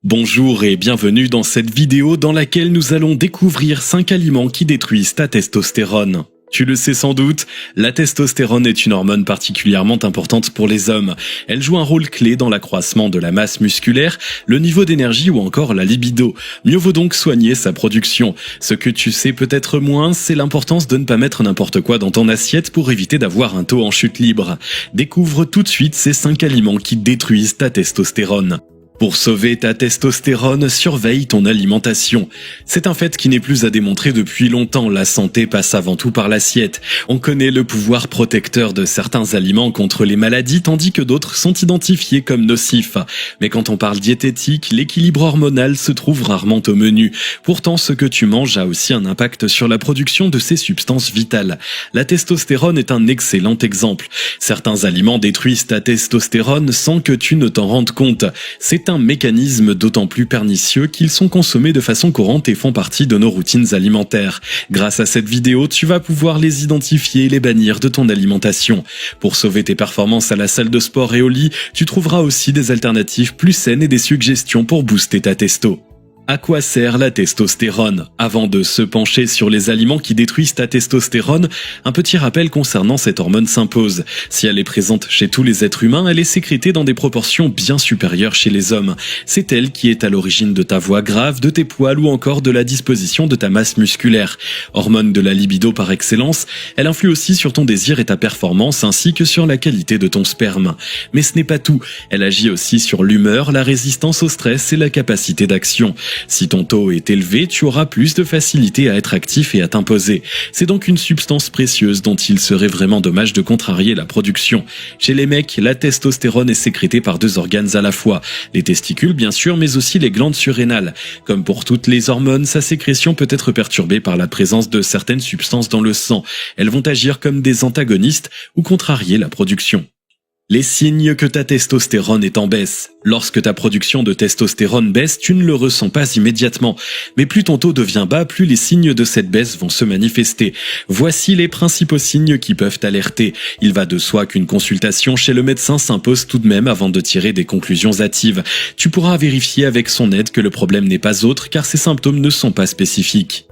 Bonjour et bienvenue dans cette vidéo dans laquelle nous allons découvrir 5 aliments qui détruisent ta testostérone. Tu le sais sans doute, la testostérone est une hormone particulièrement importante pour les hommes. Elle joue un rôle clé dans l'accroissement de la masse musculaire, le niveau d'énergie ou encore la libido. Mieux vaut donc soigner sa production. Ce que tu sais peut-être moins, c'est l'importance de ne pas mettre n'importe quoi dans ton assiette pour éviter d'avoir un taux en chute libre. Découvre tout de suite ces 5 aliments qui détruisent ta testostérone. Pour sauver ta testostérone, surveille ton alimentation. C'est un fait qui n'est plus à démontrer depuis longtemps, la santé passe avant tout par l'assiette. On connaît le pouvoir protecteur de certains aliments contre les maladies tandis que d'autres sont identifiés comme nocifs. Mais quand on parle diététique, l'équilibre hormonal se trouve rarement au menu. Pourtant, ce que tu manges a aussi un impact sur la production de ces substances vitales. La testostérone est un excellent exemple. Certains aliments détruisent ta testostérone sans que tu ne t'en rendes compte. C'est un mécanisme d'autant plus pernicieux qu'ils sont consommés de façon courante et font partie de nos routines alimentaires. Grâce à cette vidéo, tu vas pouvoir les identifier et les bannir de ton alimentation. Pour sauver tes performances à la salle de sport et au lit, tu trouveras aussi des alternatives plus saines et des suggestions pour booster ta testo. À quoi sert la testostérone? Avant de se pencher sur les aliments qui détruisent ta testostérone, un petit rappel concernant cette hormone s'impose. Si elle est présente chez tous les êtres humains, elle est sécrétée dans des proportions bien supérieures chez les hommes. C'est elle qui est à l'origine de ta voix grave, de tes poils ou encore de la disposition de ta masse musculaire. Hormone de la libido par excellence, elle influe aussi sur ton désir et ta performance ainsi que sur la qualité de ton sperme. Mais ce n'est pas tout, elle agit aussi sur l'humeur, la résistance au stress et la capacité d'action. Si ton taux est élevé, tu auras plus de facilité à être actif et à t'imposer. C'est donc une substance précieuse dont il serait vraiment dommage de contrarier la production. Chez les mecs, la testostérone est sécrétée par 2 organes à la fois. Les testicules bien sûr, mais aussi les glandes surrénales. Comme pour toutes les hormones, sa sécrétion peut être perturbée par la présence de certaines substances dans le sang. Elles vont agir comme des antagonistes ou contrarier la production. Les signes que ta testostérone est en baisse. Lorsque ta production de testostérone baisse, tu ne le ressens pas immédiatement. Mais plus ton taux devient bas, plus les signes de cette baisse vont se manifester. Voici les principaux signes qui peuvent t'alerter. Il va de soi qu'une consultation chez le médecin s'impose tout de même avant de tirer des conclusions hâtives. Tu pourras vérifier avec son aide que le problème n'est pas autre car ces symptômes ne sont pas spécifiques.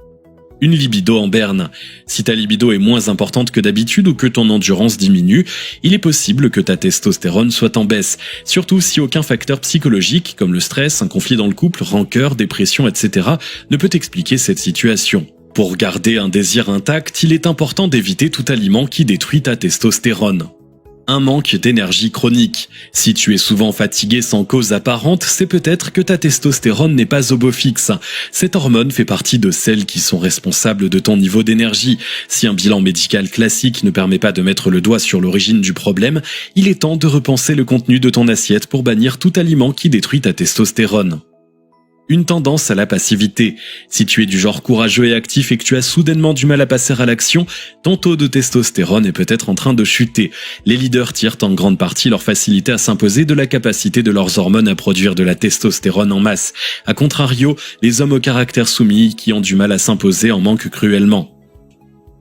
Une libido en berne. Si ta libido est moins importante que d'habitude ou que ton endurance diminue, il est possible que ta testostérone soit en baisse, surtout si aucun facteur psychologique comme le stress, un conflit dans le couple, rancœur, dépression, etc. ne peut expliquer cette situation. Pour garder un désir intact, il est important d'éviter tout aliment qui détruit ta testostérone. Un manque d'énergie chronique. Si tu es souvent fatigué sans cause apparente, c'est peut-être que ta testostérone n'est pas au beau fixe. Cette hormone fait partie de celles qui sont responsables de ton niveau d'énergie. Si un bilan médical classique ne permet pas de mettre le doigt sur l'origine du problème, il est temps de repenser le contenu de ton assiette pour bannir tout aliment qui détruit ta testostérone. Une tendance à la passivité. Si tu es du genre courageux et actif et que tu as soudainement du mal à passer à l'action, ton taux de testostérone est peut-être en train de chuter. Les leaders tirent en grande partie leur facilité à s'imposer de la capacité de leurs hormones à produire de la testostérone en masse. A contrario, les hommes au caractère soumis qui ont du mal à s'imposer en manquent cruellement.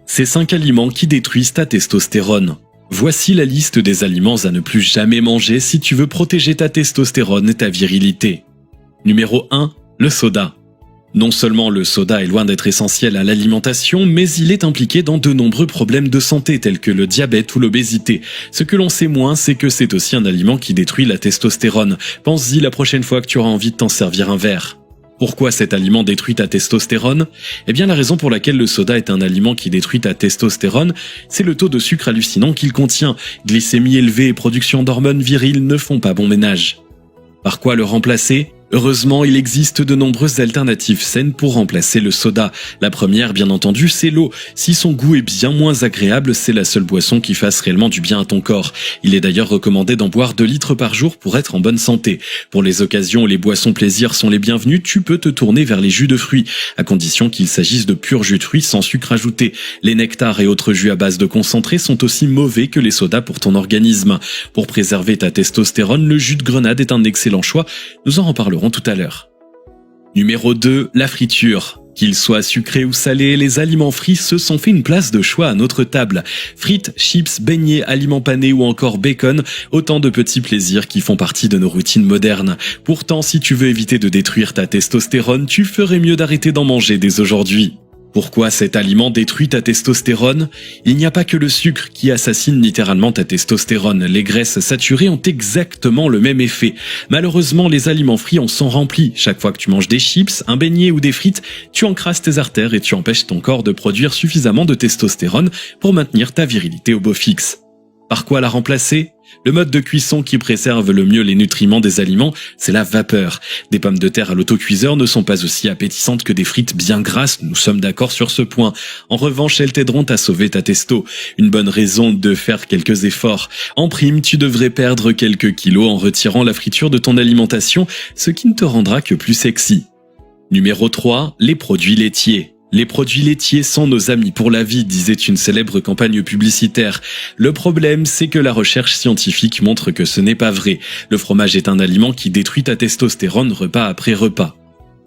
Ces 5 aliments qui détruisent ta testostérone. Voici la liste des aliments à ne plus jamais manger si tu veux protéger ta testostérone et ta virilité. Numéro 1. Le soda. Non seulement le soda est loin d'être essentiel à l'alimentation, mais il est impliqué dans de nombreux problèmes de santé tels que le diabète ou l'obésité. Ce que l'on sait moins, c'est que c'est aussi un aliment qui détruit la testostérone. Pense-y la prochaine fois que tu auras envie de t'en servir un verre. Pourquoi cet aliment détruit ta testostérone? Eh bien la raison pour laquelle le soda est un aliment qui détruit ta testostérone, c'est le taux de sucre hallucinant qu'il contient. Glycémie élevée et production d'hormones viriles ne font pas bon ménage. Par quoi le remplacer? Heureusement, il existe de nombreuses alternatives saines pour remplacer le soda. La première, bien entendu, c'est l'eau. Si son goût est bien moins agréable, c'est la seule boisson qui fasse réellement du bien à ton corps. Il est d'ailleurs recommandé d'en boire 2 litres par jour pour être en bonne santé. Pour les occasions où les boissons plaisir sont les bienvenues, tu peux te tourner vers les jus de fruits, à condition qu'il s'agisse de purs jus de fruits sans sucre ajouté. Les nectars et autres jus à base de concentré sont aussi mauvais que les sodas pour ton organisme. Pour préserver ta testostérone, le jus de grenade est un excellent choix. Nous en reparlerons tout à l'heure. Numéro 2, la friture. Qu'ils soient sucrés ou salés, les aliments frits se sont fait une place de choix à notre table. Frites, chips, beignets, aliments panés ou encore bacon, autant de petits plaisirs qui font partie de nos routines modernes. Pourtant, si tu veux éviter de détruire ta testostérone, tu ferais mieux d'arrêter d'en manger dès aujourd'hui. Pourquoi cet aliment détruit ta testostérone? Il n'y a pas que le sucre qui assassine littéralement ta testostérone. Les graisses saturées ont exactement le même effet. Malheureusement, les aliments frits en sont remplis. Chaque fois que tu manges des chips, un beignet ou des frites, tu encrasses tes artères et tu empêches ton corps de produire suffisamment de testostérone pour maintenir ta virilité au beau fixe. Par quoi la remplacer? Le mode de cuisson qui préserve le mieux les nutriments des aliments, c'est la vapeur. Des pommes de terre à l'autocuiseur ne sont pas aussi appétissantes que des frites bien grasses, nous sommes d'accord sur ce point. En revanche, elles t'aideront à sauver ta testo. Une bonne raison de faire quelques efforts. En prime, tu devrais perdre quelques kilos en retirant la friture de ton alimentation, ce qui ne te rendra que plus sexy. Numéro 3, les produits laitiers. Les produits laitiers sont nos amis pour la vie, disait une célèbre campagne publicitaire. Le problème, c'est que la recherche scientifique montre que ce n'est pas vrai. Le fromage est un aliment qui détruit ta testostérone repas après repas.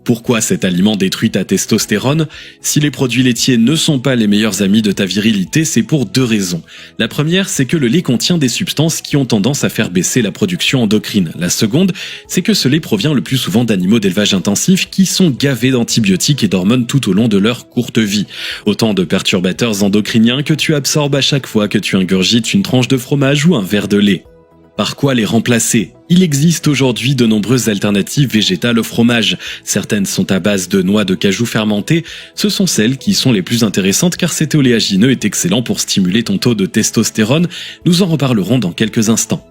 Pourquoi cet aliment détruit ta testostérone? Si les produits laitiers ne sont pas les meilleurs amis de ta virilité, c'est pour deux raisons. La première, c'est que le lait contient des substances qui ont tendance à faire baisser la production endocrine. La seconde, c'est que ce lait provient le plus souvent d'animaux d'élevage intensif qui sont gavés d'antibiotiques et d'hormones tout au long de leur courte vie. Autant de perturbateurs endocriniens que tu absorbes à chaque fois que tu ingurgites une tranche de fromage ou un verre de lait. Par quoi les remplacer? Il existe aujourd'hui de nombreuses alternatives végétales au fromage. Certaines sont à base de noix de cajou fermentées. Ce sont celles qui sont les plus intéressantes car cet oléagineux est excellent pour stimuler ton taux de testostérone. Nous en reparlerons dans quelques instants.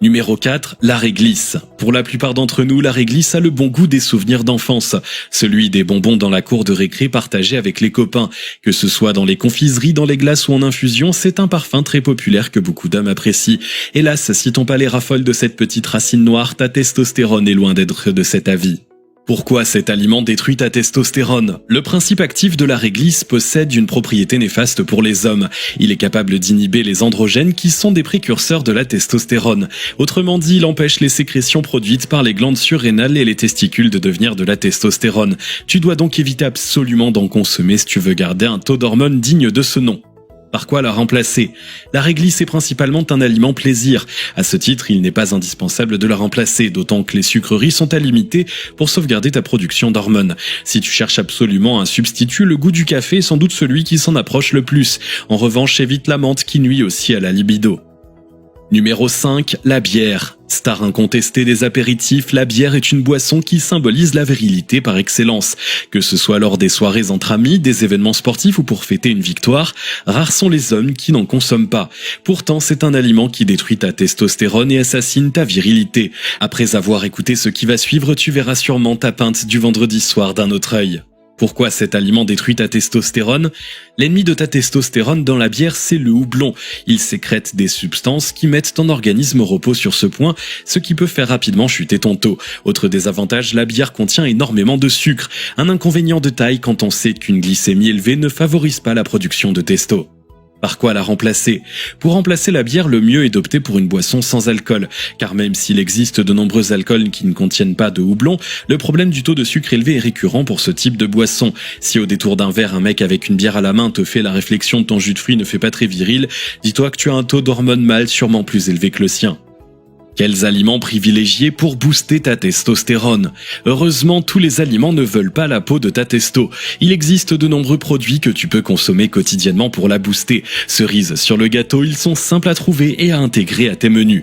Numéro 4, la réglisse. Pour la plupart d'entre nous, la réglisse a le bon goût des souvenirs d'enfance. Celui des bonbons dans la cour de récré partagés avec les copains. Que ce soit dans les confiseries, dans les glaces ou en infusion, c'est un parfum très populaire que beaucoup d'hommes apprécient. Hélas, si ton palais raffole de cette petite racine noire, ta testostérone est loin d'être de cet avis. Pourquoi cet aliment détruit ta testostérone? Le principe actif de la réglisse possède une propriété néfaste pour les hommes. Il est capable d'inhiber les androgènes qui sont des précurseurs de la testostérone. Autrement dit, il empêche les sécrétions produites par les glandes surrénales et les testicules de devenir de la testostérone. Tu dois donc éviter absolument d'en consommer si tu veux garder un taux d'hormones digne de ce nom. Par quoi la remplacer? La réglisse est principalement un aliment plaisir. À ce titre, il n'est pas indispensable de la remplacer, d'autant que les sucreries sont à limiter pour sauvegarder ta production d'hormones. Si tu cherches absolument un substitut, le goût du café est sans doute celui qui s'en approche le plus. En revanche, évite la menthe qui nuit aussi à la libido. Numéro 5, la bière. Star incontestée des apéritifs, la bière est une boisson qui symbolise la virilité par excellence. Que ce soit lors des soirées entre amis, des événements sportifs ou pour fêter une victoire, rares sont les hommes qui n'en consomment pas. Pourtant, c'est un aliment qui détruit ta testostérone et assassine ta virilité. Après avoir écouté ce qui va suivre, tu verras sûrement ta pinte du vendredi soir d'un autre œil. Pourquoi cet aliment détruit ta testostérone? L'ennemi de ta testostérone dans la bière, c'est le houblon. Il sécrète des substances qui mettent ton organisme au repos sur ce point, ce qui peut faire rapidement chuter ton taux. Autre désavantage, la bière contient énormément de sucre. Un inconvénient de taille quand on sait qu'une glycémie élevée ne favorise pas la production de testo. Par quoi la remplacer? Pour remplacer la bière, le mieux est d'opter pour une boisson sans alcool, car même s'il existe de nombreux alcools qui ne contiennent pas de houblon, le problème du taux de sucre élevé est récurrent pour ce type de boisson. Si au détour d'un verre, un mec avec une bière à la main te fait la réflexion de ton jus de fruits ne fait pas très viril, dis-toi que tu as un taux d'hormones mâles sûrement plus élevé que le sien. Quels aliments privilégier pour booster ta testostérone? Heureusement, tous les aliments ne veulent pas la peau de ta testo. Il existe de nombreux produits que tu peux consommer quotidiennement pour la booster. Cerise sur le gâteau, ils sont simples à trouver et à intégrer à tes menus.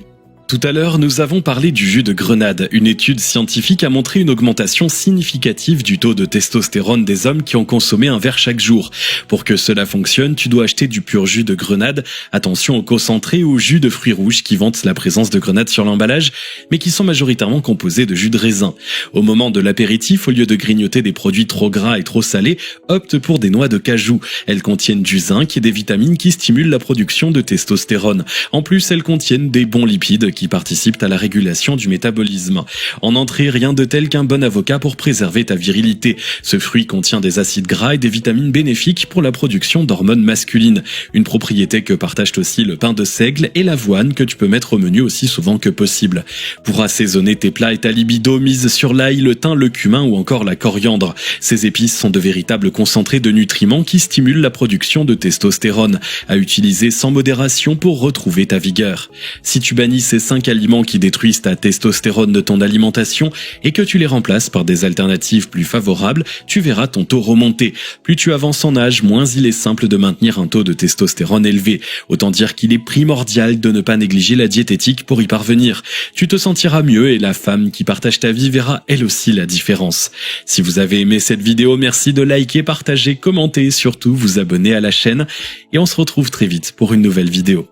Tout à l'heure, nous avons parlé du jus de grenade. Une étude scientifique a montré une augmentation significative du taux de testostérone des hommes qui ont consommé un verre chaque jour. Pour que cela fonctionne, tu dois acheter du pur jus de grenade. Attention aux concentrés ou aux jus de fruits rouges qui vantent la présence de grenade sur l'emballage, mais qui sont majoritairement composés de jus de raisin. Au moment de l'apéritif, au lieu de grignoter des produits trop gras et trop salés, opte pour des noix de cajou. Elles contiennent du zinc et des vitamines qui stimulent la production de testostérone. En plus, elles contiennent des bons lipides qui participent à la régulation du métabolisme. En entrée, rien de tel qu'un bon avocat pour préserver ta virilité. Ce fruit contient des acides gras et des vitamines bénéfiques pour la production d'hormones masculines. Une propriété que partagent aussi le pain de seigle et l'avoine que tu peux mettre au menu aussi souvent que possible. Pour assaisonner tes plats et ta libido, mise sur l'ail, le thym, le cumin ou encore la coriandre. Ces épices sont de véritables concentrés de nutriments qui stimulent la production de testostérone, à utiliser sans modération pour retrouver ta vigueur. Si tu bannis ces 5 aliments qui détruisent ta testostérone de ton alimentation et que tu les remplaces par des alternatives plus favorables, tu verras ton taux remonter. Plus tu avances en âge, moins il est simple de maintenir un taux de testostérone élevé. Autant dire qu'il est primordial de ne pas négliger la diététique pour y parvenir. Tu te sentiras mieux et la femme qui partage ta vie verra elle aussi la différence. Si vous avez aimé cette vidéo, merci de liker, partager, commenter et surtout vous abonner à la chaîne. Et on se retrouve très vite pour une nouvelle vidéo.